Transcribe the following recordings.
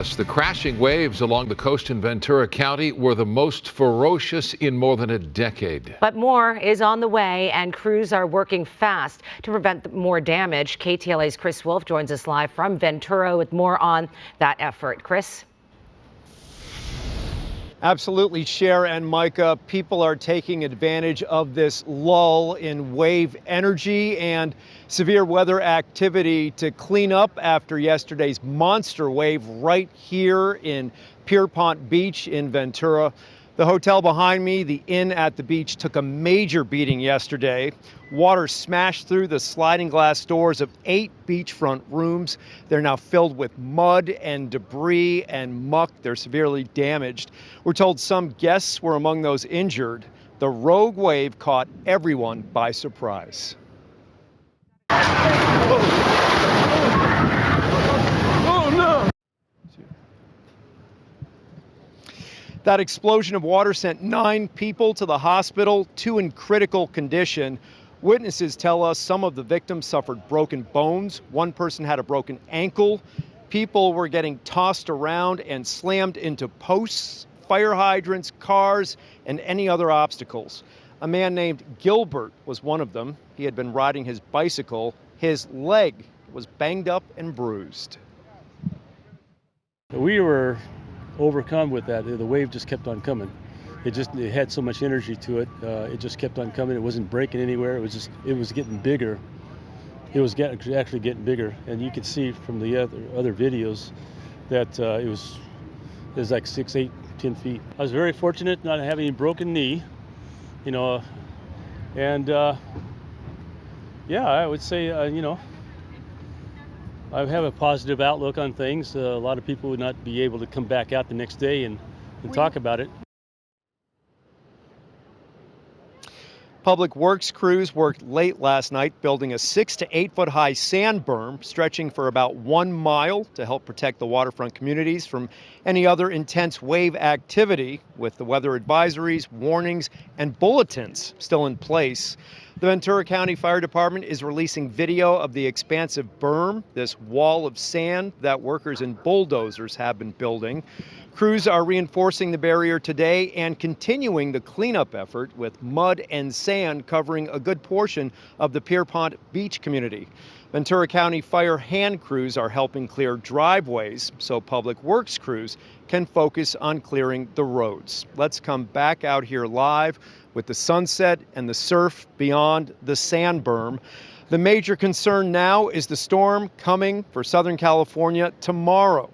The crashing waves along the coast in Ventura County were the most ferocious in more than a decade. But more is on the way, and crews are working fast to prevent more damage. KTLA's Chris Wolf joins us live from Ventura with more on that effort. Chris? Absolutely, Cher and Micah. People are taking advantage of this lull in wave energy and severe weather activity to clean up after yesterday's monster wave right here in Pierpont Beach in Ventura. The hotel behind me, the Inn at the beach, took a major beating yesterday. Water smashed through the sliding glass doors of 8 beachfront rooms. They're now filled with mud and debris and muck. They're severely damaged. We're told some guests were among those injured. The rogue wave caught everyone by surprise. That explosion of water sent 9 people to the hospital, 2 in critical condition. Witnesses tell us some of the victims suffered broken bones. One person had a broken ankle. People were getting tossed around and slammed into posts, fire hydrants, cars, and any other obstacles. A man named Gilbert was one of them. He had been riding his bicycle. His leg was banged up and bruised. We were overcome with that. The wave just kept on coming. It had so much energy to it. It just kept on coming. It wasn't breaking anywhere. it was getting bigger. It was actually getting bigger, and you could see from the other videos that it was like 6, 8, 10 feet. I was very fortunate not having a broken knee, and yeah, I would say I have a positive outlook on things. A lot of people would not be able to come back out the next day and talk about it. Public Works crews worked late last night building a 6 to 8 foot high sand berm stretching for about 1 mile to help protect the waterfront communities from any other intense wave activity, with the weather advisories, warnings, and bulletins still in place. The Ventura County Fire Department is releasing video of the expansive berm, this wall of sand that workers and bulldozers have been building. Crews are reinforcing the barrier today and continuing the cleanup effort with mud and sand covering a good portion of the Pierpont Beach community. Ventura County Fire hand crews are helping clear driveways so Public Works crews can focus on clearing the roads. Let's come back out here live with the sunset and the surf beyond the sand berm. The major concern now is the storm coming for Southern California tomorrow.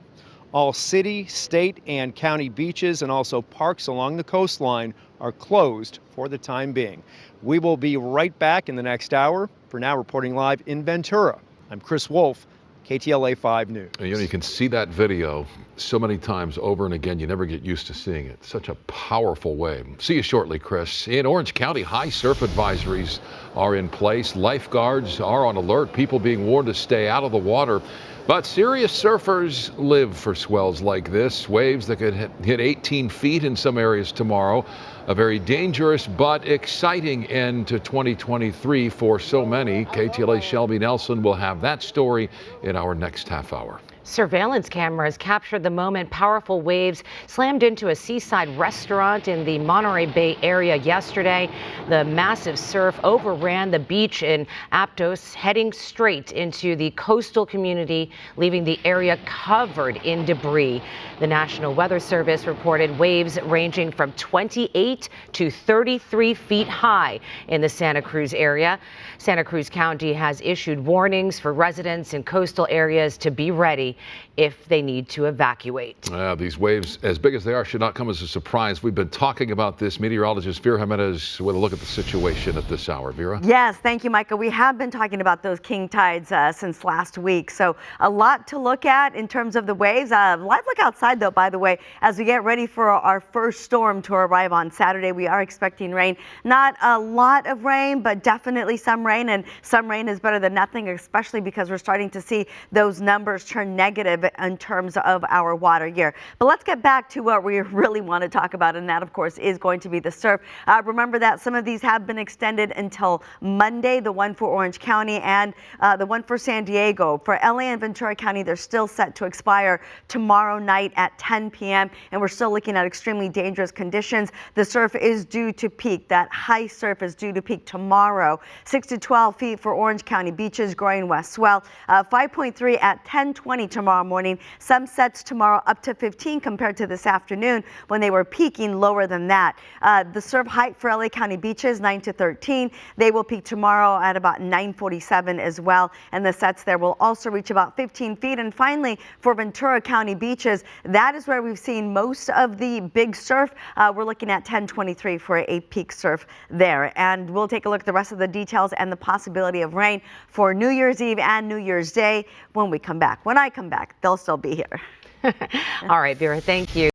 All city, state, and county beaches and also parks along the coastline are closed for the time being. We will be right back in the next hour. For now, reporting live in Ventura, I'm Chris Wolf, KTLA 5 News. You can see that video so many times over and again, you never get used to seeing it. Such a powerful wave. See you shortly, Chris. In Orange County, high surf advisories are in place. Lifeguards are on alert, people being warned to stay out of the water. But serious surfers live for swells like this, waves that could hit 18 feet in some areas tomorrow. A very dangerous but exciting end to 2023 for so many. KTLA's Shelby Nelson will have that story in our next half hour. Surveillance cameras captured the moment powerful waves slammed into a seaside restaurant in the Monterey Bay area yesterday. The massive surf overran the beach in Aptos, heading straight into the coastal community, leaving the area covered in debris. The National Weather Service reported waves ranging from 28 to 33 feet high in the Santa Cruz area. Santa Cruz County has issued warnings for residents in coastal areas to be ready if they need to evacuate. These waves, as big as they are, should not come as a surprise. We've been talking about this. Meteorologist Vera Jimenez with a look at the situation at this hour. Vera? Yes, thank you, Micah. We have been talking about those king tides since last week. So a lot to look at in terms of the waves. Live look outside, though, by the way, as we get ready for our first storm to arrive on Saturday. We are expecting rain. Not a lot of rain, but definitely some rain. And some rain is better than nothing, especially because we're starting to see those numbers turn negative negative in terms of our water year. But let's get back to what we really want to talk about, and that, of course, is going to be the surf. Remember that some of these have been extended until Monday, the one for Orange County and the one for San Diego. For LA and Ventura County, they're still set to expire tomorrow night at 10 p.m., and we're still looking at extremely dangerous conditions. The surf is due to peak. That high surf is due to peak tomorrow. 6 to 12 feet for Orange County beaches, growing west swell. 5.3 at 10:20 tomorrow morning. Some sets tomorrow up to 15 compared to this afternoon when they were peaking lower than that. The surf height for LA County beaches, 9 to 13. They will peak tomorrow at about 9:47 as well. And the sets there will also reach about 15 feet. And finally, for Ventura County beaches, that is where we've seen most of the big surf. We're looking at 10:23 for a peak surf there. And we'll take a look at the rest of the details and the possibility of rain for New Year's Eve and New Year's Day when we come back. When I come back, they'll still be here. All right, Vera, thank you.